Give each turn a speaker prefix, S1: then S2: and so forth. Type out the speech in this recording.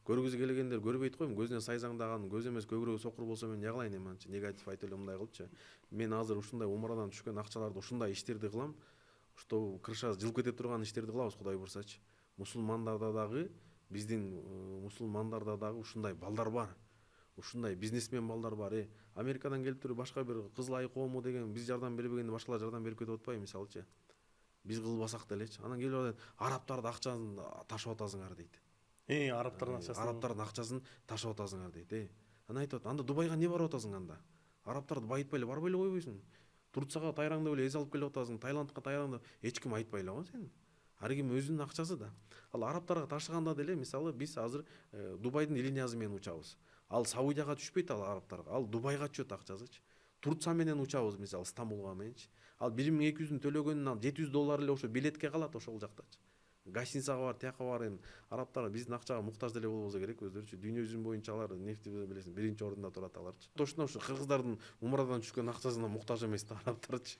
S1: көргүзү келгендер көрбөйт го, эми көзүнө сайзаңдаган, көз эмес көкүрөгү сокур болсо мен эмне кылайын, эми анчы негатив айтып эле мындай кылыпчы. Мен азыр ушундай умрадан түшкөн акчаларды ушундай иштерди кылам, что крыша жылып кете турган иштерди кылабыз, Кудай буйрсачы. Мусулмандарда дагы, биздин мусулмандарда дагы ушундай балдар бар. Ушундай бизнесмен балдар бар. Америкадан келип туруп башка бир Кызыл Ай коому деген биз жардам бербегенде башкалар жардам берип кетип атпайбы, мисалычы. Биз кылбасак делечи. Анан келип атат, арабтардын акчасын ташып атасыңар дейт.
S2: Арабтардын акчасын.
S1: Арабтардын акчасын ташып атасыңар дейт. Анан айтып атат, анда Дубайга эмне барып атасың анда? Арабтарды байытпай эле барбай эле койбойсуң. Турцияга тайраңдап эле эс алып келип атасың, Таиландка тайраңдап, эч ким айтпай эле го сени. Ар ким өзүнүн акчасы да. Ал арабтарга ташыганда деле, мисалы биз азыр Дубайдын линиясы менен учабыз. Ал Саудияга түшпөйт, ал арабтарга. Ал Дубайга түшөт акчасычы. Турция менен учабыз, мисалы Стамбулга мененчи. Ал 1200 төлөгөнүн ал $700 эле ошо билетке калат ошол жактачы. Гостиницага бар, тияка бар, эми арабтар биздин акчага муктаж деле болбосо керек, өздөрүчү. Дүйнө жүзүнүн боюнча алар нефти билесиң, биринчи орунда турат аларчы. Точно ушу кыргыздардын умрадан түшкөн акчасына муктаж эмес да арабтарчы.